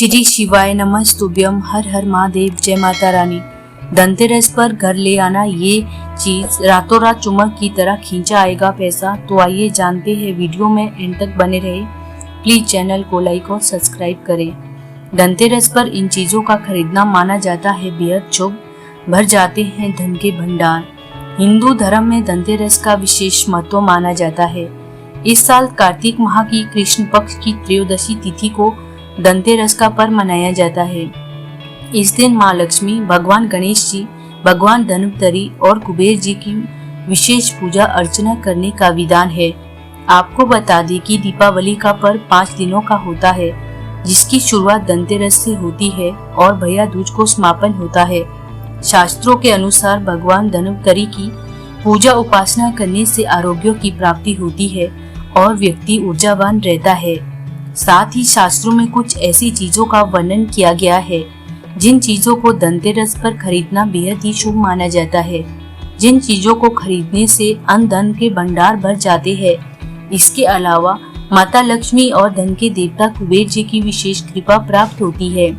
श्री शिवाय नमस्तुभ्यम। हर हर महादेव। जय माता रानी। धनतेरस पर घर ले आना ये चीज रातों रात चुम्बक की तरह खींचा आएगा पैसा। तो आइए जानते हैं, वीडियो में एंड तक बने रहे। प्लीज चैनल को लाइक और सब्सक्राइब करें। धनतेरस पर इन चीजों का खरीदना माना जाता है बेहद शुभ। भर जाते हैं धन के भंडार। हिंदू धर्म में धनतेरस का विशेष महत्व माना जाता है। इस साल कार्तिक माह की कृष्ण पक्ष की त्रयोदशी तिथि को धनतेरस का पर्व मनाया जाता है। इस दिन माँ लक्ष्मी, भगवान गणेश जी, भगवान धन्वंतरी और कुबेर जी की विशेष पूजा अर्चना करने का विधान है। आपको बता दें कि दीपावली का पर्व 5 दिनों का होता है, जिसकी शुरुआत धनतेरस से होती है और भैया दूज को समापन होता है। शास्त्रों के अनुसार भगवान धन्वंतरी की पूजा उपासना करने से आरोग्य की प्राप्ति होती है और व्यक्ति ऊर्जावान रहता है। साथ ही शास्त्रों में कुछ ऐसी चीजों का वर्णन किया गया है जिन चीजों को धनतेरस पर खरीदना बेहद ही शुभ माना जाता है, जिन चीजों को खरीदने से अन्न धन के भंडार भर जाते हैं। इसके अलावा माता लक्ष्मी और धन के देवता कुबेर जी की विशेष कृपा प्राप्त होती है,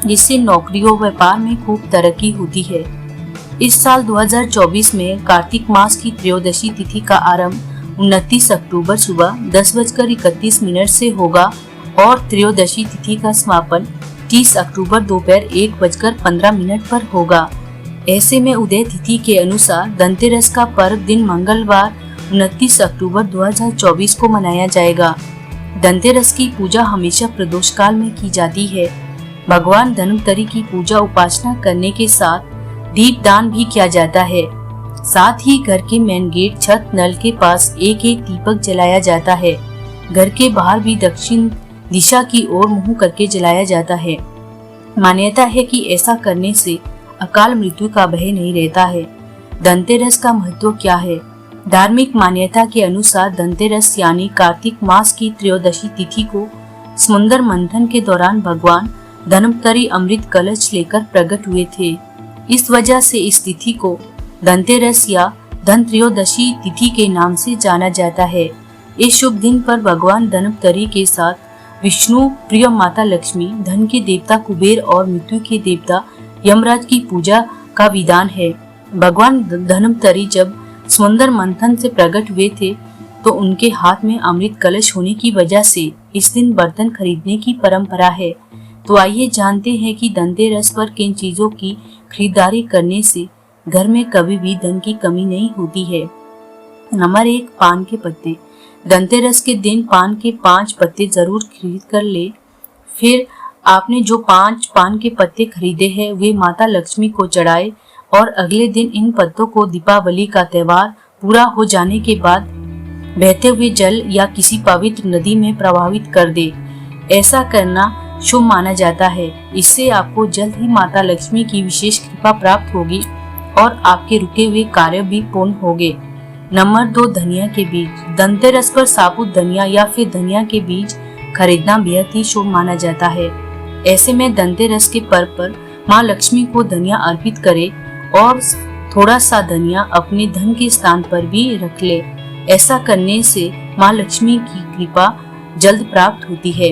जिससे नौकरी और व्यापार में खूब तरक्की होती है। इस साल 2024 में कार्तिक मास की त्रयोदशी तिथि का आरंभ 29 अक्टूबर सुबह 10:31 से होगा और त्रयोदशी तिथि का समापन 30 अक्टूबर दोपहर 1:15 पर होगा। ऐसे में उदय तिथि के अनुसार धनतेरस का पर्व दिन मंगलवार 29 अक्टूबर 2024 को मनाया जाएगा। धनतेरस की पूजा हमेशा प्रदोष काल में की जाती है। भगवान धन्वंतरी की पूजा उपासना करने के साथ दीप दान भी किया जाता है। साथ ही घर के मेन गेट, छत, नल के पास एक एक दीपक जलाया जाता है। घर के बाहर भी दक्षिण दिशा की ओर मुंह करके जलाया जाता है। मान्यता है कि ऐसा करने से अकाल मृत्यु का भय नहीं रहता है। धनतेरस का महत्व क्या है? धार्मिक मान्यता के अनुसार धनतेरस यानी कार्तिक मास की त्रयोदशी तिथि को समुद्र मंथन के दौरान भगवान धन्वंतरी अमृत कलश लेकर प्रकट हुए थे। इस वजह से इस तिथि को धनतेरस या धन त्रयोदशी तिथि के नाम से जाना जाता है। इस शुभ दिन पर भगवान धन्वंतरी के साथ विष्णु, प्रिय माता लक्ष्मी, धन के देवता कुबेर और मृत्यु के देवता यमराज की पूजा का विधान है। भगवान धन्वंतरी जब समुद्र मंथन से प्रकट हुए थे तो उनके हाथ में अमृत कलश होने की वजह से इस दिन बर्तन खरीदने की परंपरा है। तो आइए जानते हैं कि धनतेरस पर किन चीजों की खरीदारी करने से घर में कभी भी धन की कमी नहीं होती है। नंबर 1, पान के पत्ते। धनतेरस के दिन पान के 5 पत्ते जरूर खरीद कर ले। फिर आपने जो 5 पान के पत्ते खरीदे हैं वे माता लक्ष्मी को चढ़ाए और अगले दिन इन पत्तों को दीपावली का त्योहार पूरा हो जाने के बाद बहते हुए जल या किसी पवित्र नदी में प्रवाहित कर दे। ऐसा करना शुभ माना जाता है। इससे आपको जल्द ही माता लक्ष्मी की विशेष कृपा प्राप्त होगी और आपके रुके हुए कार्य भी पूर्ण होंगे। नंबर 2, धनिया के बीज। धनतेरस पर साबुत धनिया या फिर धनिया के बीज खरीदना बेहद ही शुभ माना जाता है। ऐसे में धनतेरस के पर्व पर माँ लक्ष्मी को धनिया अर्पित करे और थोड़ा सा धनिया अपने धन के स्थान पर भी रख ले। ऐसा करने से माँ लक्ष्मी की कृपा जल्द प्राप्त होती है।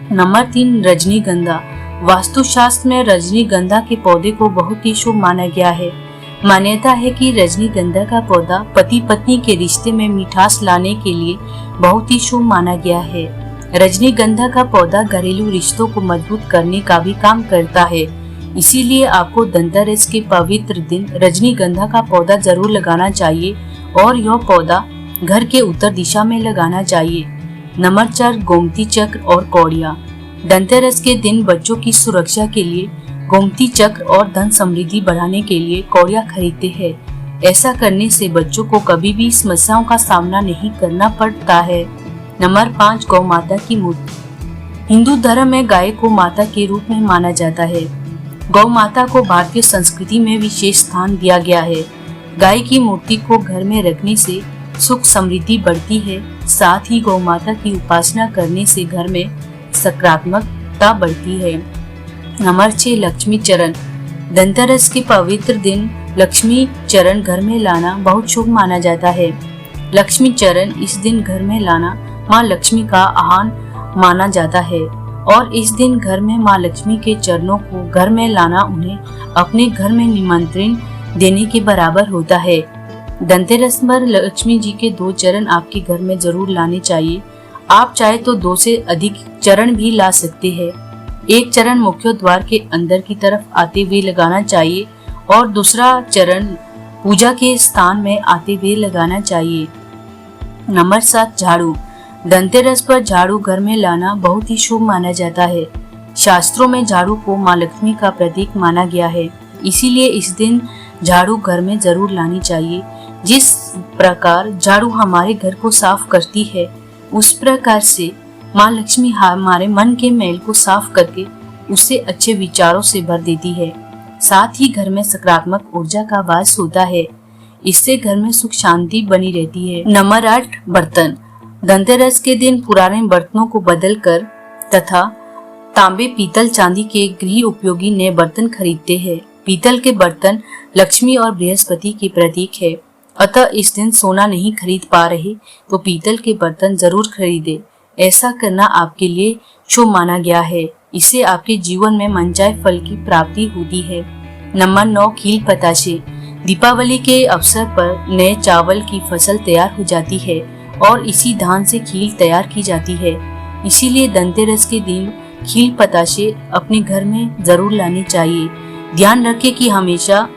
नंबर 3, रजनीगंधा। वास्तुशास्त्र में रजनीगंधा के पौधे को बहुत ही शुभ माना गया है। मान्यता है कि रजनीगंधा का पौधा पति पत्नी के रिश्ते में मिठास लाने के लिए बहुत ही शुभ माना गया है। रजनीगंधा का पौधा घरेलू रिश्तों को मजबूत करने का भी काम करता है। इसीलिए आपको धनतेरस के पवित्र दिन रजनीगंधा का पौधा जरूर लगाना चाहिए और यह पौधा घर के उत्तर दिशा में लगाना चाहिए। नंबर 4, गोमती चक्र और कौड़ियाँ। धनतेरस के दिन बच्चों की सुरक्षा के लिए गोमती चक्र और धन समृद्धि बढ़ाने के लिए कौड़ियाँ खरीदते हैं। ऐसा करने से बच्चों को कभी भी समस्याओं का सामना नहीं करना पड़ता है। नंबर 5, गौ माता की मूर्ति। हिंदू धर्म में गाय को माता के रूप में माना जाता है। गौ माता को भारतीय संस्कृति में विशेष स्थान दिया गया है। गाय की मूर्ति को घर में रखने से सुख समृद्धि बढ़ती है। साथ ही गौ माता की उपासना करने से घर में सकारात्मकता बढ़ती है। नंबर 6, लक्ष्मी चरण। धनतेरस के पवित्र दिन लक्ष्मी चरण घर में लाना बहुत शुभ माना जाता है। लक्ष्मी चरण इस दिन घर में लाना माँ लक्ष्मी का आह्वान माना जाता है। और इस दिन घर में माँ लक्ष्मी के चरणों को घर में लाना उन्हें अपने घर में निमंत्रण देने के बराबर होता है। धनतेरस पर लक्ष्मी जी के 2 चरण आपके घर में जरूर लाने चाहिए। आप चाहे तो 2 से अधिक चरण भी ला सकते हैं। एक चरण मुख्य द्वार के अंदर की तरफ आते हुए लगाना चाहिए और दूसरा चरण पूजा के स्थान में आते हुए लगाना चाहिए। नंबर 7, झाड़ू। धनतेरस पर झाड़ू घर में लाना बहुत ही शुभ माना जाता है। शास्त्रों में झाड़ू को माँ लक्ष्मी का प्रतीक माना गया है, इसीलिए इस दिन झाड़ू घर में जरूर लानी चाहिए। जिस प्रकार झाड़ू हमारे घर को साफ करती है, उस प्रकार से माँ लक्ष्मी हमारे मन के मैल को साफ करके उसे अच्छे विचारों से भर देती है। साथ ही घर में सकारात्मक ऊर्जा का वास होता है। इससे घर में सुख शांति बनी रहती है। नंबर 8, बर्तन। धनतेरस के दिन पुराने बर्तनों को बदलकर तथा तांबे, पीतल, चांदी के गृह उपयोगी नए बर्तन खरीदते हैं। पीतल के बर्तन लक्ष्मी और बृहस्पति के प्रतीक है, अतः इस दिन सोना नहीं खरीद पा रहे तो पीतल के बर्तन जरूर खरीदे। ऐसा करना आपके लिए शुभ माना गया है। इससे आपके जीवन में मनचाहे फल की प्राप्ति होती है। नंबर 9, खील पताशे। दीपावली के अवसर पर नए चावल की फसल तैयार हो जाती है और इसी धान से खील तैयार की जाती है। इसीलिए धनतेरस के दिन खील पताशे अपने घर में जरूर लाने चाहिए। ध्यान रखें कि हमेशा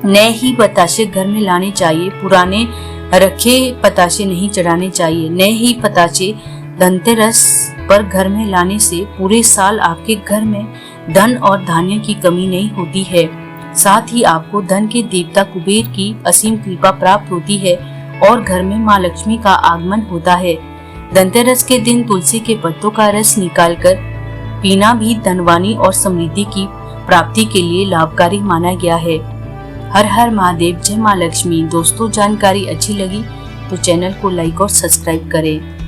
नए ही पताशे घर में लाने चाहिए, पुराने रखे पताशे नहीं चढ़ाने चाहिए। नए ही पताशे धनतेरस पर घर में लाने से पूरे साल आपके घर में धन और धान्य की कमी नहीं होती है। साथ ही आपको धन के देवता कुबेर की असीम कृपा प्राप्त होती है और घर में माँ लक्ष्मी का आगमन होता है। धनतेरस के दिन तुलसी के पत्तों का रस निकालकर पीना भी धनवानी और समृद्धि की प्राप्ति के लिए लाभकारी माना गया है। हर हर महादेव, जय माँ लक्ष्मी। दोस्तों, जानकारी अच्छी लगी तो चैनल को लाइक और सब्सक्राइब करें।